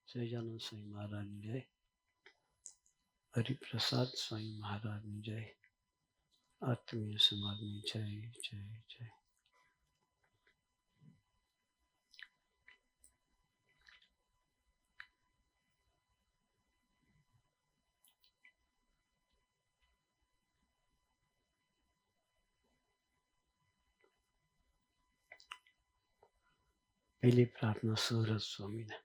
સહજાનંદ સ્વામી મહારાજની જય. હરિપ્રસાદ સ્વામી મહારાજની જય. આત્મીય સમાજની જય જય જય. પહેલી પ્રાર્થના સુરત સ્વામીને.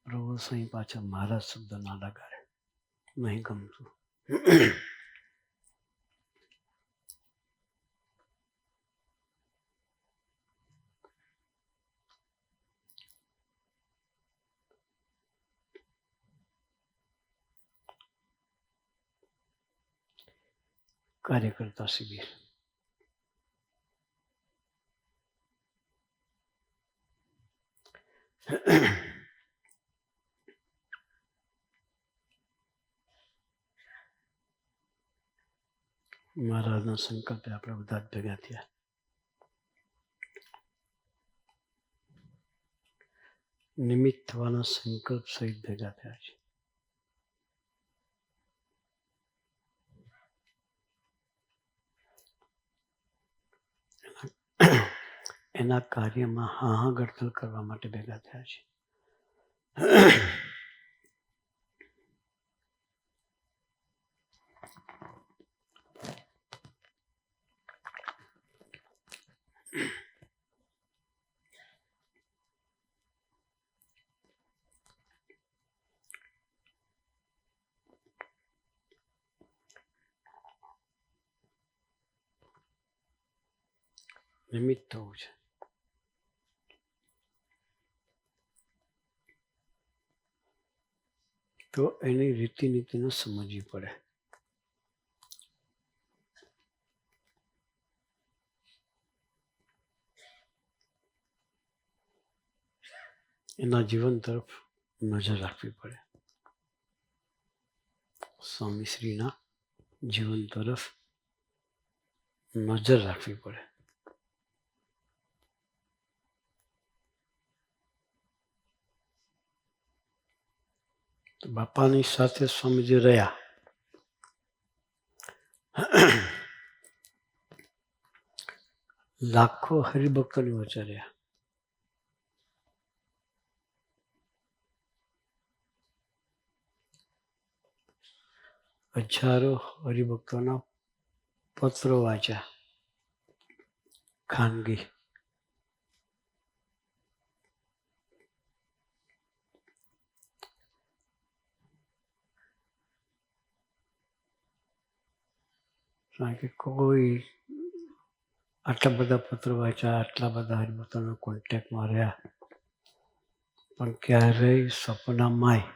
પ્રભુ સ્વામી પાછા મારા શબ્દ ના લગાડે, નહીં ગમતું. કાર્યકર્તા શિબિર. મહારાજના સંકલ્પે આપણે બધા જ ભેગા થયા. નિમિત્ત થવાના સંકલ્પ સહિત ભેગા થયા છે. એના કાર્યમાં હાહાગડતલ કરવા માટે ભેગા થયા છે. નિમિત્ત થવું છે. તો એની રીતિ નીતિને સમજવી પડે. એના જીવન તરફ નજર રાખવી પડે. સ્વામીશ્રીના જીવન તરફ નજર રાખવી પડે. તો બાપાની સાથે સ્વામીજી રહ્યા. લાખો હરિભક્તોની વચ્ચે રહ્યા. હજારો હરિભક્તોના પત્રો વાંચ્યા ખાનગી. કારણ કે કોઈ આટલા બધા પત્રો વાંચ્યા, આટલા બધા હરિભક્તોના કોન્ટેક્ટમાં રહ્યા, પણ ક્યારેય સપનામાંય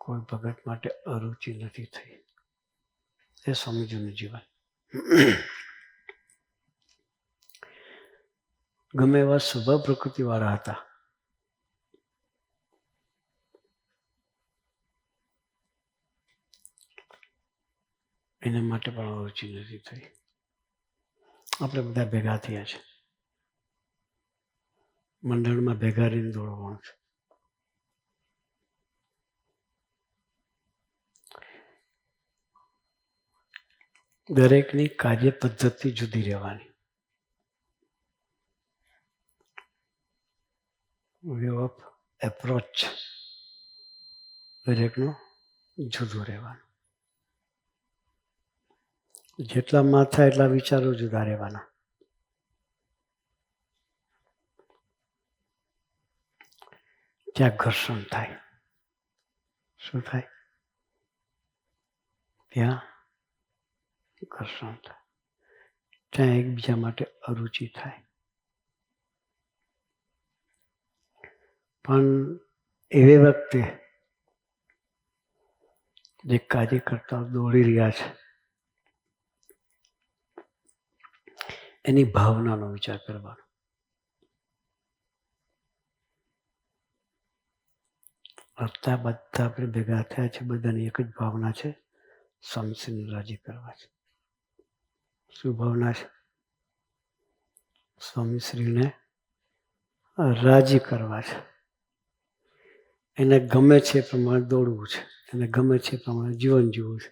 કોઈ ભગત માટે અરુચિ નથી થઈ. એ સ્વામીજીનું જીવન. ગમે એવા સ્વભાવ પ્રકૃતિવાળા હતા, એના માટે પણ અરુચિ નથી થઈ. આપણે બધા ભેગા થયા છે. મંડળમાં ભેગા રહીને દોડવાનું છે. દરેકની કાર્ય પદ્ધતિ જુદી રહેવાની. વે ઓફ એપ્રોચ દરેકનું જુદું રહેવાનું. જેટલા માથા એટલા વિચારો જુદા રહેવાના. ત્યાં ઘર્ષણ થાય. શું થાય? ત્યાં ઘર્ષણ થાય. ત્યાં એકબીજા માટે અરુચિ થાય. પણ એવી વખતે જે કાર્યકર્તાઓ દોડી રહ્યા છે, એની ભાવનાનો વિચાર કરવાનો. બધા આપણે ભેગા થયા છે, બધાની એક જ ભાવના છે, સ્વામીશ્રીને રાજી કરવા છે. શું ભાવના છે? સ્વામીશ્રીને રાજી કરવા છે. એને ગમે છે એ પ્રમાણે દોડવું છે, એને ગમે છે એ પ્રમાણે જીવન જીવવું છે.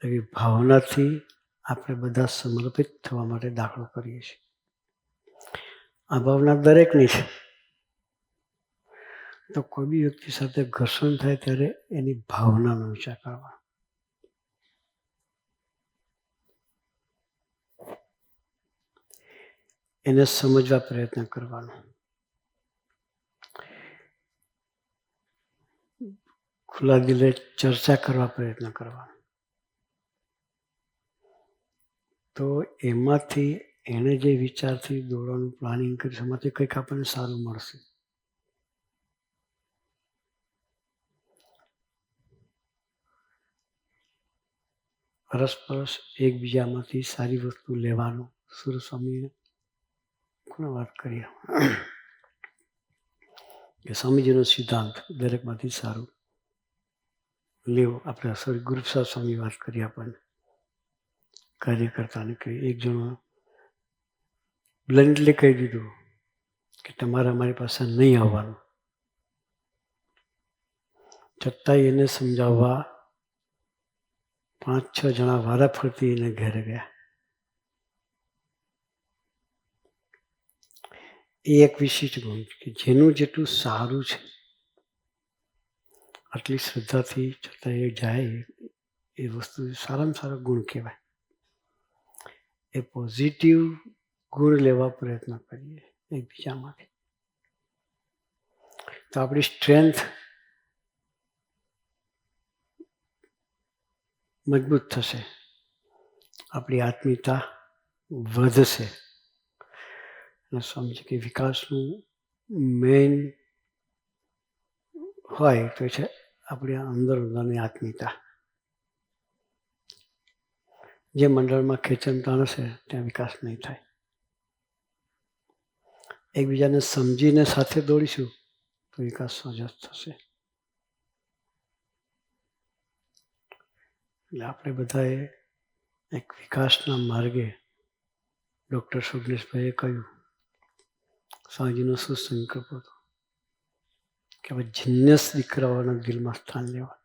એવી ભાવનાથી આપણે બધા સમર્પિત થવા માટે દાખલો કરીએ છીએ. આ ભાવના દરેકની છે. તો કોઈ બી વ્યક્તિ સાથે ઘર્ષણ થાય ત્યારે એની ભાવનાનો વિચાર કરવાનો. એને સમજવા પ્રયત્ન કરવાનો. ખુલ્લા દિલે ચર્ચા કરવા પ્રયત્ન કરવાનો. તો એમાંથી એણે જે વિચારથી દોડવાનું પ્લાનિંગ કર્યું એમાંથી કંઈક આપણને સારું મળશે. પરસ્પર એકબીજામાંથી સારી વસ્તુ લેવાનું. સુરસ્વામીએ કોને વાત કરીએ કે સ્વામીજીનો સિદ્ધાંત દરેકમાંથી સારું લેવું. આપણે ગુરુપ્રસાદ સ્વામી વાત કરી આપણને કાર્યકર્તાને કહી. એક જણો બ્લન્ટલી કહી દીધું કે તમારે અમારી પાસે નહીં આવવાનું. છતાંય એને સમજાવવા 5-6 જણા વારાફરતી એને ઘેરે ગયા. એ એક વિશિષ્ટ ગુણ કે જેનું જેટલું સારું છે આટલી શ્રદ્ધાથી છતાં એ જાય એ વસ્તુ સારામાં સારો ગુણ કહેવાય. એ પોઝિટિવ ગુણ લેવા પ્રયત્ન કરીએ એકબીજામાંથી. તો આપણી સ્ટ્રેન્થ મજબૂત થશે, આપણી આત્મીયતા વધશે. અને સ્વામીજી કે વિકાસનું મેઇન હોય તો છે આપણી અંદરની આત્મીયતા. જે મંડળમાં ખેંચણતાણ હશે ત્યાં વિકાસ નહીં થાય. એકબીજાને સમજીને સાથે દોડીશું તો વિકાસ સહજ થશે. એટલે આપણે બધાએ એક વિકાસના માર્ગે ડૉક્ટર સુગ્નેશભાઈએ કહ્યું, સ્વામીજીનો શું સંકલ્પ હતો કે હવે જીન્યસ દીકરાઓના દિલમાં સ્થાન લેવા,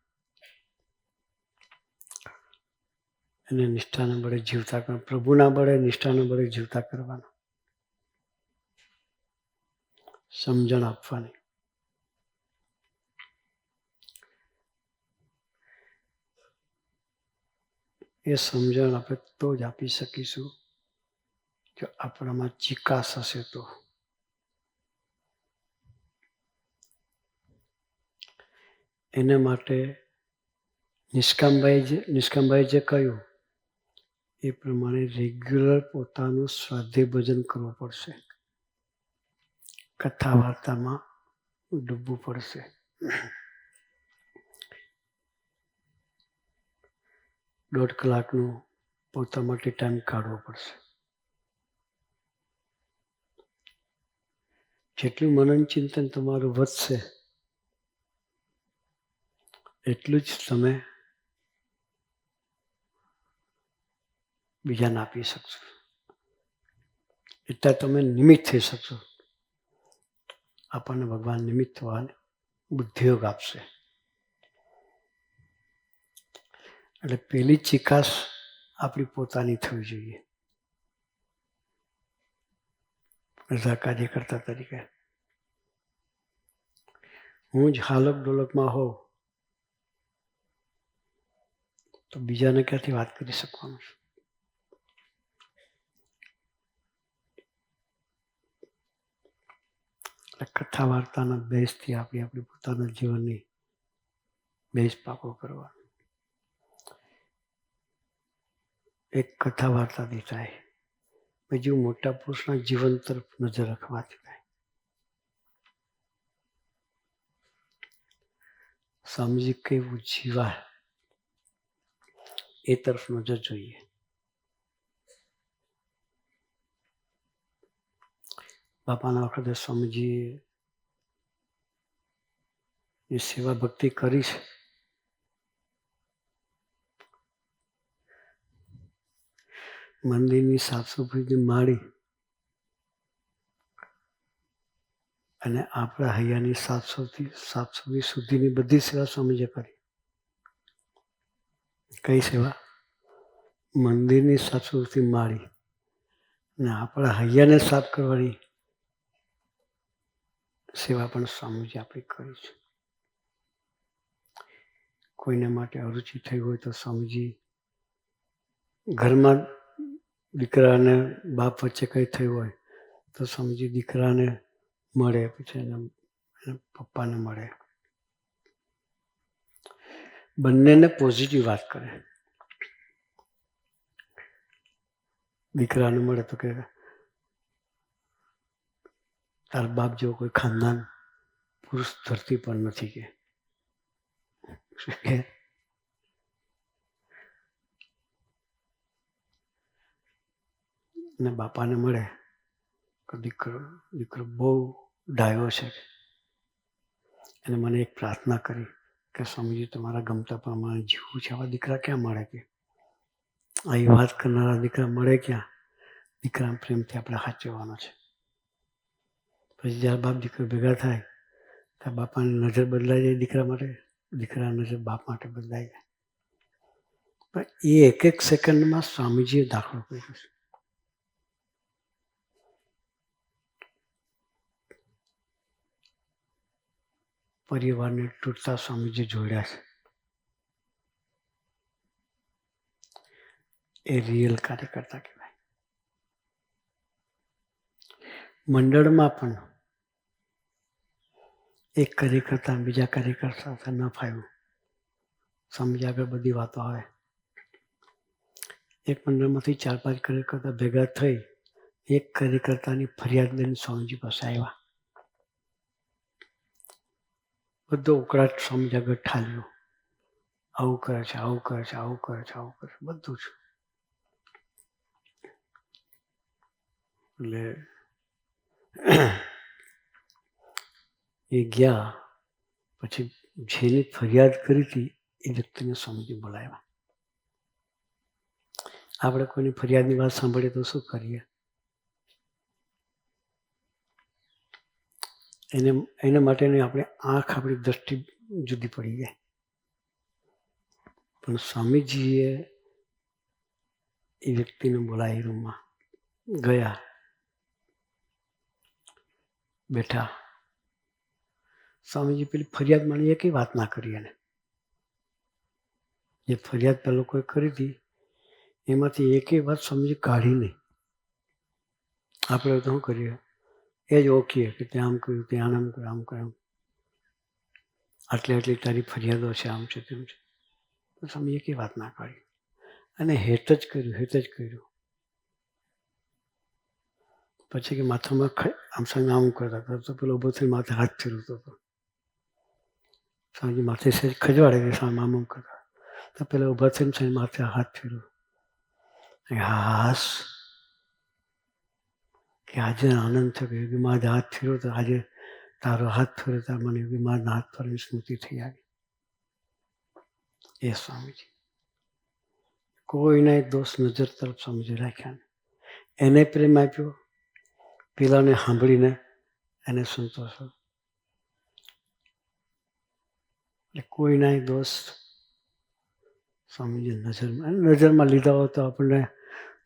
એને નિષ્ઠાના બળે જીવતા કરવા, પ્રભુના બળે નિષ્ઠાના બળે જીવતા કરવાના, સમજણ આપવાની. એ સમજણ આપણે તો જ આપી શકીશું જો આપણામાં ચિકાસ હશે તો. એના માટે નિષ્કામભાઈ જે કહ્યું એ પ્રમાણે રેગ્યુલર પોતાનું સ્વાધ્યાય ભજન કરવું પડશે. કથા વાર્તામાં ડૂબવું પડશે. દોઢ કલાકનું પોતા માટે ટાઈમ કાઢવો પડશે. જેટલું મનન ચિંતન તમારું વધશે એટલું જ તમે બીજાને આપી શકશો. એટલે તમે નિમિત્ત થઈ શકશો. આપણને ભગવાન નિમિત્ત થવાને બુદ્ધિયોગ આપશે. એટલે પેલી ચિકાસ આપણી પોતાની થવી જોઈએ. બધા કાર્યકર્તા તરીકે હું જ હાલક ડોલકમાં હોઉં તો બીજાને ક્યાંથી વાત કરી શકવાનું છે? કથા વાર્તાના બેઝથી આપણી પોતાના જીવનની બેઝ પાકો કરવા. એક કથા વાર્તાથી થાય, બીજું મોટા પુરુષના જીવન તરફ નજર રાખવાથી થાય. સ્વામીજી કેવું જીવાય એ તરફ નજર જોઈએ. બાપાના વખતે સ્વામીજીએ જે સેવા ભક્તિ કરી છે મંદિરની સાફસફાઈથી માંડી અને આપણા હૈયાની સાફસફાઈ સુધીની બધી સેવા સ્વામીજીએ કરી. કઈ સેવા? મંદિરની સાફસફાઈથી માંડી અને આપણા હૈયાને સાફ કરવાની સેવા પણ સ્વામીજી આપણી કરી છે. કોઈના માટે અરુચિ થઈ હોય તો સ્વામીજી ઘરમાં દીકરા અને બાપ વચ્ચે કંઈ થયું હોય તો સ્વામીજી દીકરાને મળે, પછી એના પપ્પાને મળે, બંનેને પોઝિટિવ વાત કરે. દીકરાને મળે તો કે તારા બાપ જેવો કોઈ ખાનદાન પુરુષ ધરતી પર નથી કે ને બાપાને મળે તો દીકરો બહુ ડાયો છે અને મને એક પ્રાર્થના કરી કે સ્વામીજી તમારા ગમતા પ્રમાણે જીવવું છે. આવા દીકરા ક્યાં મળે કે આવી વાત કરનારા દીકરા મળે ક્યાં? દીકરા પ્રેમથી આપણે સાચવવાનો છે. પછી જ્યારે બાપ દીકરો ભેગા થાય ત્યાં બાપાની નજર બદલાઈ જાય દીકરા માટે, દીકરાની નજર બાપ માટે બદલાઈ જાય. પણ એ એક સેકન્ડમાં સ્વામીજીએ દાખલો કર્યો છે. પરિવારને તૂટતા સ્વામીજી જોડ્યા છે. એ રિયલ કાર્યકર્તા કહેવાય. મંડળમાં પણ એક કાર્યકર્તા બીજા કાર્યકર્તા સાથે ન ફાવ્યું, સ્વામીજી આગળ બધી વાતો આવે. એક મંડળમાંથી 4-5 કાર્યકર્તા ભેગા થઈ એક કાર્યકર્તાની ફરિયાદ લઈને સ્વામીજી પાસે આવ્યા. બધો ઉકળાટ સ્વામીજી આગળ ઠાલ્યો. આવું કરે છે, આવું કરે છે, આવું કરે છે, આવું કરે છે, બધું જ. એટલે એ ગયા પછી જેની ફરિયાદ કરી હતી એ વ્યક્તિને સ્વામીજી બોલાવ્યા. આપણે કોઈની ફરિયાદની વાત સાંભળીએ તો શું કરીએ? એના માટેની આપણે આંખ, આપણી દ્રષ્ટિ જુદી પડી જાય. પણ સ્વામીજીએ એ વ્યક્તિને બોલાવી રૂમમાં ગયા, બેઠા. સ્વામીજી પેલી ફરિયાદ માની એકેય વાત ના કરી. એને જે ફરિયાદ પેલા લોકોએ કરી હતી એમાંથી એકેય વાત સ્વામીજી કાઢી નહીં. આપણે તો શું કરીએ? એ જ ઓળખીએ કે ત્યાં આમ કર્યું, ત્યાં આમ કર્યું, આમ કર્યું, આટલી તારી ફરિયાદો છે, આમ છે, તેમ છે. તો સ્વામી એકેય વાત ના કાઢી અને હેત જ કર્યું. પછી કે માથામાં આમ સ્વામી આમ કરતા હતા તો પેલો ઉભો થઈને માથે હાથ ફેરવતો હતો. સ્વામીજી માથે સહેજ ખજવાડે કે સ્વામી આમ કરતા તો પેલા ઉભા થઈને સ્વામી માથે હાથ ફેરવ્યો. હાસ કે આજે આનંદ થયો કે યોગીમાં હાથ ફેર્યો તો આજે તારો હાથ ફેર્યો તો મને યોગીમાં હાથ ફેરવાની સ્મૃતિ થઈ આવી. એ સ્વામીજી કોઈને દોષ નજર તરફ સ્વામીજી રાખ્યા ને એને પ્રેમ આપ્યો, પેલાને સાંભળીને એને સંતોષ. એટલે કોઈના દોષ સ્વામીજી નજરમાં લીધા હોય તો આપણને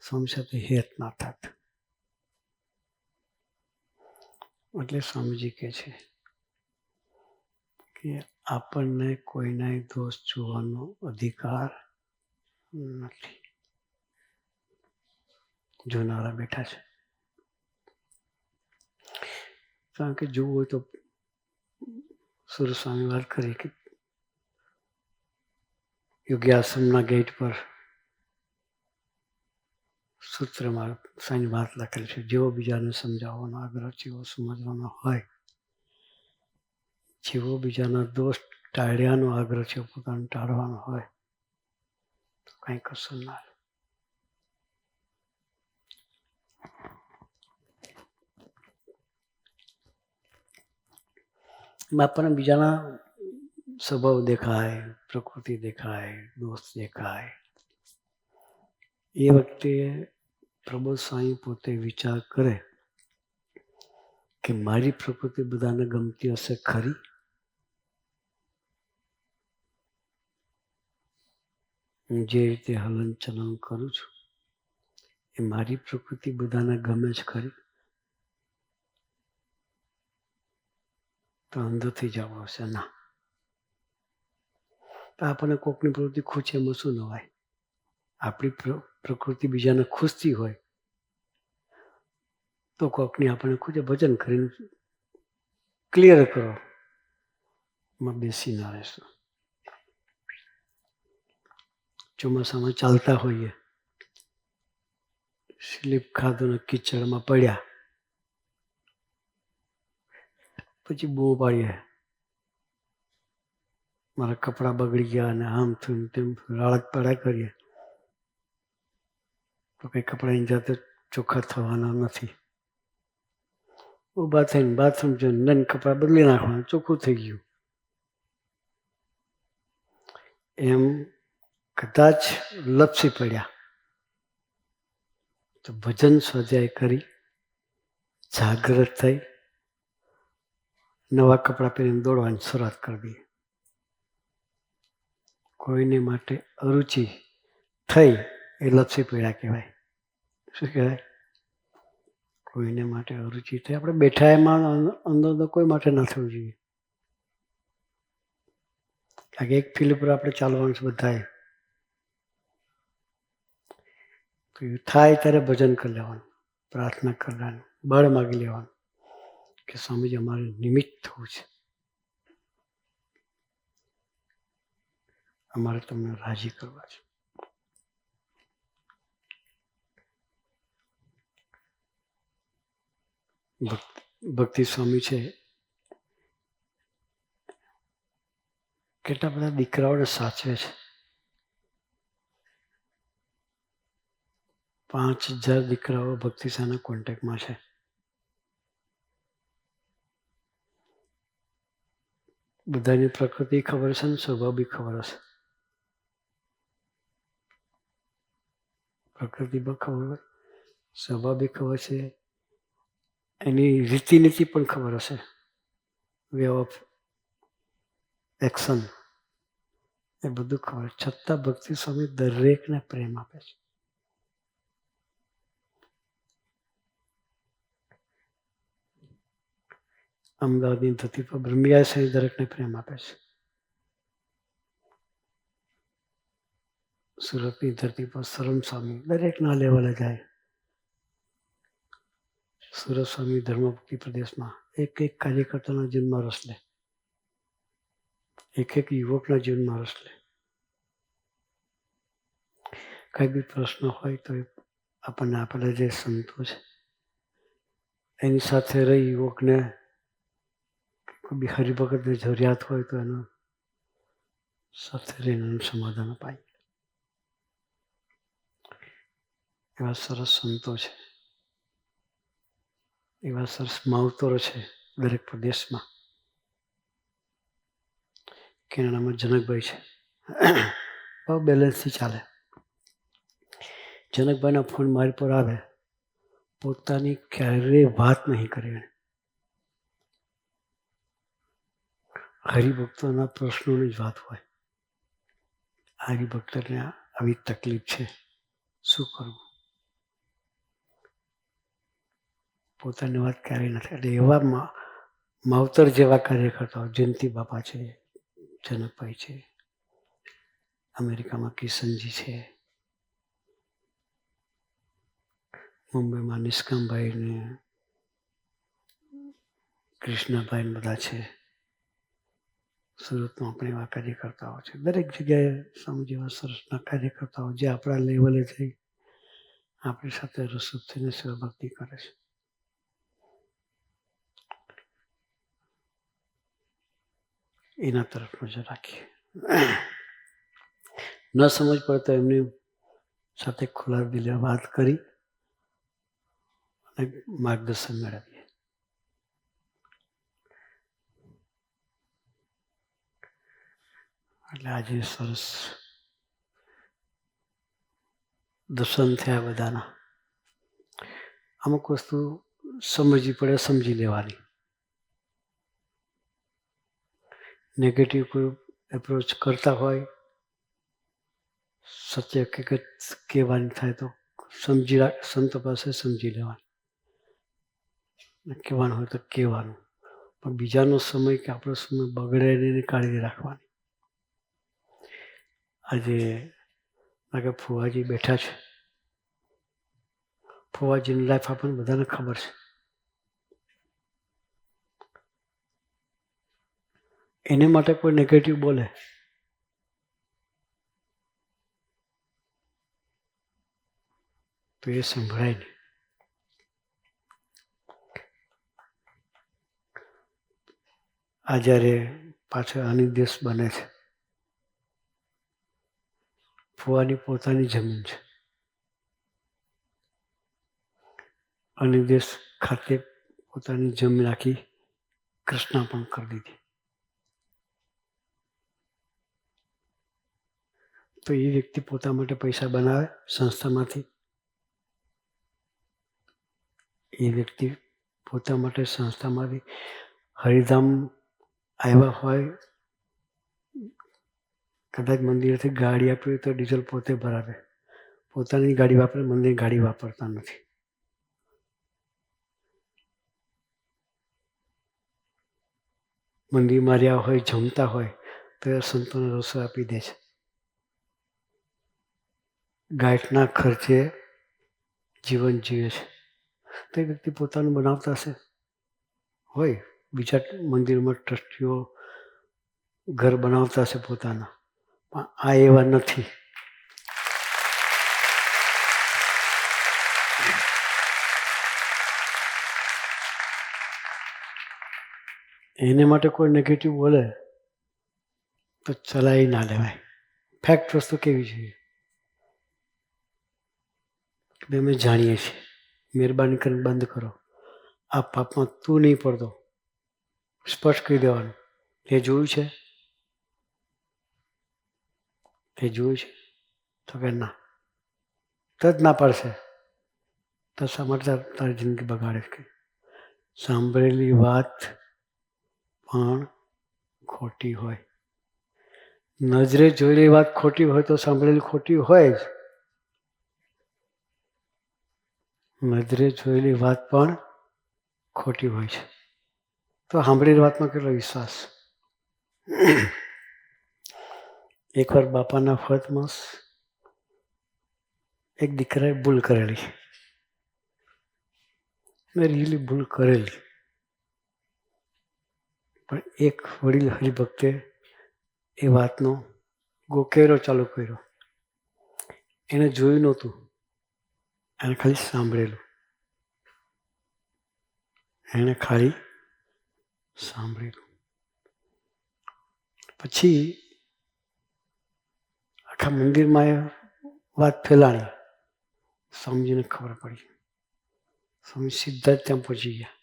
સ્વામી સાથે હેત ના થાત. એટલે સ્વામીજી કહે છે કે આપણને કોઈના દોષ જોવાનો અધિકાર નથી. જોનારા બેઠા છે. કારણ કે જોવું હોય તો સુરસ્વામી વાત કરી કે યોગી આશ્રમના ગેટ પર સૂત્રમાં સાઈની વાત લખેલી છે, જેવો બીજાને સમજાવવાનો આગ્રહ છે એવો સમજવાનો હોય, જેવો બીજાના દોષ ટાળ્યાનો આગ્રહ છે પોતાને ટાળવાનો હોય તો કંઈ કશું ના. આપણને બીજાના સ્વભાવ દેખાય, પ્રકૃતિ દેખાય, દોષ દેખાય, એ વખતે પ્રબોધ સ્વામી પોતે વિચાર કરે કે મારી પ્રકૃતિ બધાને ગમતી હશે ખરી? હું જે રીતે હલન ચલન કરું છું એ મારી પ્રકૃતિ બધાને ગમે જ ખરી? તો અંદરથી જવાબ આવશે ના. તો આપણને કોકની પ્રવૃત્તિ ખૂચે એમાં શું નવાય? આપણી પ્રકૃતિ બીજાને ખુશતી હોય તો કોકની આપણને ખૂચે ભજન કરીને ક્લિયર કરો, એમાં બેસી ના રહેશું. ચોમાસામાં ચાલતા હોઈએ, સ્લીપ ખાધું ને કીચડમાં પડ્યા, પછી બૂમો પાડીએ મારા કપડાં બગડી ગયા અને આમ થયું તેમ રાળત પાડા કરીએ તો કંઈ કપડાની જાતે ચોખ્ખા થવાના નથી. ઊભા થઈને બાથરૂમ જઈને કપડાં બદલી નાખવાના, ચોખ્ખું થઈ ગયું. એમ કદાચ લપસી પડ્યા તો ભજન સ્વાધ્યાય કરી જાગૃત થઈ નવા કપડાં પહેરીને દોડવાની શરૂઆત કરી દઈએ. કોઈને માટે અરુચિ થઈ એ લપસી પડ્યા કહેવાય. શું કહેવાય? કોઈને માટે અરુચિ થઈ. આપણે બેઠા એમાં અંદર તો કોઈ માટે ના થવું જોઈએ. કારણ કે એક ફિલ્ડ પર આપણે ચાલવાનું છે બધાએ. તો એ થાય ત્યારે ભજન કરી લેવાનું, પ્રાર્થના કરવાની, બળ માગી લેવાનું કે સ્વામીજી અમારે નિમિત્ત થવું છે, અમારે તમને રાજી કરવા છે. ભક્તિ સ્વામી છે, કેટલા બધા દીકરાઓને સાચવે છે. 5000 દીકરાઓ ભક્તિ સાના કોન્ટેક્ટમાં છે. બધાની પ્રકૃતિ ખબર છે ને સ્વભાવ બી ખબર હશે. પ્રકૃતિ પણ ખબર હોય, સ્વભાવ બી ખબર છે, એની રીતિનીતિ પણ ખબર હશે, વે ઓફ એક્શન એ બધું ખબર. છતાં ભક્તિ સ્વામી દરેકને પ્રેમ આપે છે. અમદાવાદની ધરતી પર બ્રહ્મિયા સહિત દરેકને પ્રેમ આપે છે. સુરતની ધરતી પર સરમ સ્વામી દરેકના લેવલે જાય. સુરત સ્વામી ધર્મભક્તિ પ્રદેશમાં એક કાર્યકર્તાના જીવનમાં રસ લે, એક યુવકના જીવનમાં રસ લે. કઈ બી પ્રશ્ન હોય તો આપણને આપેલા જે સંતો છે એની સાથે રહી યુવકને કોઈ બી હરિભગતની જરૂરિયાત હોય તો એનું સાથે રહીને સમાધાન અપાય. એવા સરસ સંતો છે, એવા સરસ માવતરો છે દરેક પ્રદેશમાં. કેનેડામાં જનકભાઈ છે, બહુ બેલેન્સથી ચાલે. જનકભાઈના ફોન મારી પર આવે, પોતાની ક્યારેય વાત નહીં કરી. હરિભક્તોના પ્રશ્નોની જ વાત હોય. હરિભક્તોને આવી તકલીફ છે, શું કરવું? પોતાની વાત ક્યારેય નથી. એટલે એવા માવતર જેવા કાર્યકર્તાઓ જયંતિ બાપા છે, જનકભાઈ છે, અમેરિકામાં કિશનજી છે, મુંબઈમાં નિષ્કામભાઈ ને કૃષ્ણભાઈ બધા છે, સુરતમાં પણ એવા કાર્યકર્તાઓ છે. દરેક જગ્યાએ સ્વામી જેવા સરસના કાર્યકર્તાઓ જે આપણા લેવલે થઈ આપણી સાથે રસૂપ થઈને સેવા ભક્તિ કરે છે. એના તરફ નજર રાખીએ. ન સમજ પડે તો એમની સાથે ખુલ્લા દિલે વાત કરી અને માર્ગદર્શન મેળવીએ. એટલે આજે સરસ દર્શન થયા બધાના. અમુક વસ્તુ સમજવી પડે, સમજી લેવાની. નેગેટિવ કોઈ એપ્રોચ કરતા હોય, સત્ય હકીકત કહેવાની થાય તો સંતો પાસે સમજી લેવાની, કહેવાનું હોય તો કહેવાનું. પણ બીજાનો સમય કે આપણો સમય બગડે એની કાળજી રાખવાની. આજે લાગે ફુવાજી બેઠા છે. ફુવાજીની લાઈફ આપણને બધાને ખબર છે. એને માટે કોઈ નેગેટિવ બોલે તો એ સંભળાય નહીં. આ જ્યારે પાછળ અનિર્દેશ બને છે, ફુવાની પોતાની જમીન છે. અનિર્દેશ ખાતે પોતાની જમીન આખી કૃષ્ણ પણ કરી દીધી. તો એ વ્યક્તિ પોતા માટે પૈસા બનાવે સંસ્થામાંથી. એ વ્યક્તિ પોતા માટે સંસ્થામાંથી હરિધામ આવ્યા હોય, કદાચ મંદિરથી ગાડી આપી હોય તો ડીઝલ પોતે ભરાવે. પોતાની ગાડી વાપરે, મંદિરની ગાડી વાપરતા નથી. મંદિરમાં રહ્યા હોય, જમતા હોય તો એ સંતોને રસોઈ આપી દે છે. ગાંઠના ખર્ચે જીવન જીવે છે. તો એ વ્યક્તિ પોતાનું બનાવતા હશે. હોય બીજા મંદિરમાં ટ્રસ્ટીઓ ઘર બનાવતા હશે પોતાના, પણ આ એવા નથી. એને માટે કોઈ નેગેટિવ બોલે તો ચલાવી ના લેવાય. ફેક્ટ વસ્તુ કેવી છે અમે જાણીએ છીએ. મહેરબાની કરીને બંધ કરો. આ પાપમાં તું નહીં પડતો, સ્પષ્ટ કહી દેવાનું. તે જોયું છે, તે જોયું છે તો કે ના, તો જ ના પાડશે. તો શા માટે તારી જિંદગી બગાડે છે? સાંભળેલી વાત પણ ખોટી હોય. નજરે જોયેલી વાત ખોટી હોય તો સાંભળેલી ખોટી હોય જ. નજરે જોયેલી વાત પણ ખોટી હોય છે. તો સાંભળેલી વાતમાં કેટલો વિશ્વાસ. એકવાર બાપાના ફતમાં એક દીકરાએ ભૂલ કરેલી. મેં રિયલી ભૂલ કરેલી, પણ એક વડીલ હરિભક્તે એ વાતનો ગોકેરો ચાલુ કર્યો. એને જોયું નહોતું, એને ખાલી સાંભળેલું. એને ખાલી સાંભળેલું. પછી આખા મંદિરમાં એ વાત ફેલાણી. સ્વામીજીને ખબર પડી. સ્વામી સીધા જ ત્યાં પહોંચી ગયા.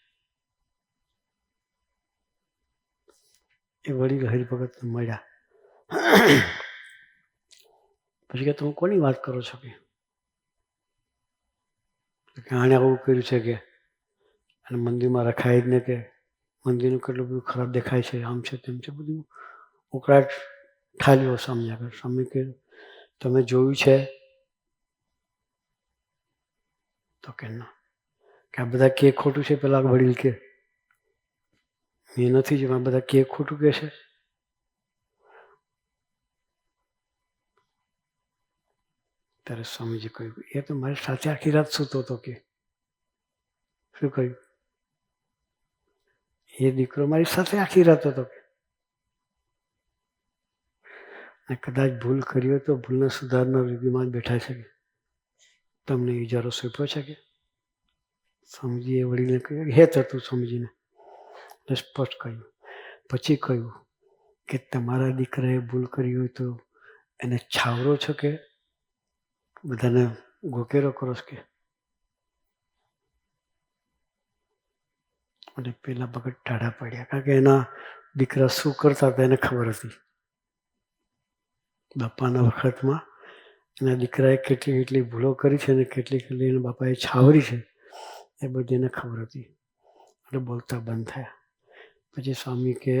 એ વડીલ હરિભગતને મળ્યા. પછી કે તમે કોની વાત કરો છો? કે આણે આવું કર્યું છે કે અને મંદિરમાં રખાય જ ને, કે મંદિરનું કેટલું બધું ખરાબ દેખાય છે, આમ છે તેમ છે, બધું ઉકળાટ ઠાલ્યો સ્વામી આગળ. સ્વામી કે તમે જોયું છે? તો કે ના. કે આ બધા કે ખોટું છે? પેલા વડીલ કે એ નથી જોયું, બધા કે ખોટું કે છે. ત્યારે સ્વામીજી કહ્યું એ તો મારી સાથે આખી રાત સૂતો હતો. કે શું કહ્યું? એ દીકરો મારી સાથે આખી રાત હતો. અને કદાચ ભૂલ કરી હોય તો ભૂલને સુધારનાર વિધિમાં જ બેઠા છે. તમને ઇજારો સોંપ્યો છે કે? સ્વામીજીએ વડીલને કહ્યું, હેત હતું સ્વામીજીને, સ્પષ્ટ કહ્યું. પછી કહ્યું કે તમારા દીકરાએ ભૂલ કરી હોય તો એને છાવરો છો કે બધાને ગોકેરો કરો છો? કે અને પેલા ભગત ટાઢા પડ્યા, કારણ કે એના દીકરા શું કરતા હતા એને ખબર હતી. બાપાના વખતમાં એના દીકરાએ કેટલી કેટલી ભૂલો કરી છે અને કેટલી કેટલી એના બાપાએ છાવરી છે એ બધી એને ખબર હતી. એટલે બોલતા બંધ થયા. પછી સ્વામી કહે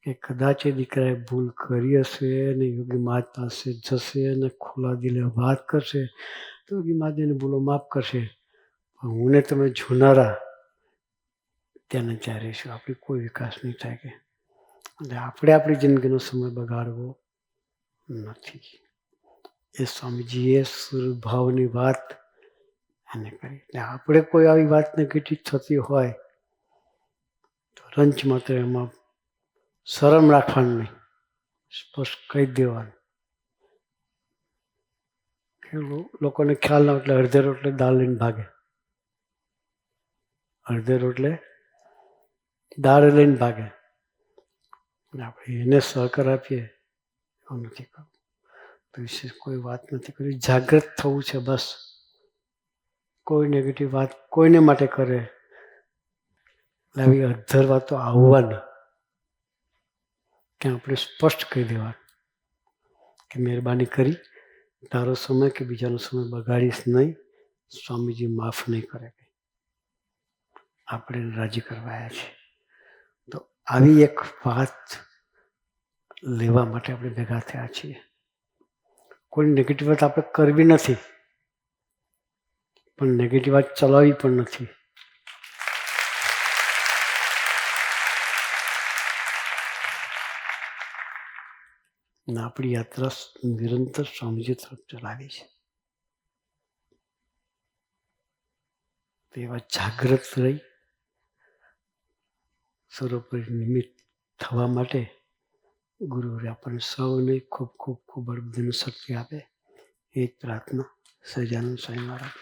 કે કદાચ એ દીકરાએ ભૂલ કરી હશે ને યોગી મહારાજ પાસે જશે ને ખુલ્લા દિલે વાત કરશે તો યોગી મહારાજ એને ભૂલો માફ કરશે. પણ હું ને તમે જોનારા ત્યાં ને ત્યાં રહીશું, આપણી કોઈ વિકાસ નહીં થાય. કે એટલે આપણે આપણી જિંદગીનો સમય બગાડવો નથી. એ સ્વામીજીએ સુરભાવની વાત એને કરી. એટલે આપણે કોઈ આવી વાત નેગેટિવ થતી હોય તો રંચ માત્ર એમાં શરમ રાખવાનું નહીં, સ્પષ્ટ કહી દેવાનું. કે લોકોને ખ્યાલ ના એટલે અડધે રોટલે દાળ લઈને ભાગે, અડધે રોટલે દાળ લઈને ભાગે. આપણે એને સહકાર આપીએ એવું નથી કરવું. તો વિશેષ કોઈ વાત નથી કરી. જાગૃત થવું છે બસ. કોઈ નેગેટિવ વાત કોઈને માટે કરે એટલે આવી અધર વાતો આવવાની કે આપણે સ્પષ્ટ કહી દેવાનું કે મહેરબાની કરી તારો સમય કે બીજાનો સમય બગાડીશ નહીં, સ્વામીજી માફ નહીં કરે. આપણે રાજી કરવાયા છે. તો આવી એક વાત લેવા માટે આપણે ભેગા થયા છીએ. કોઈ નેગેટિવ વાત આપણે કરવી નથી, પણ નેગેટિવ વાત ચલાવવી પણ નથી. અને આપણી યાત્રા નિરંતર સ્વામીજી તરફ ચલાવી છે. તો એવા જાગૃત રહી સર્વોપરી નિમિત્ત થવા માટે ગુરુએ આપણને સૌને ખૂબ ખૂબ ખૂબ અર્બુદની શક્તિ આપે એ જ પ્રાર્થના. સહજાનંદ સ્વામી મહારાજ.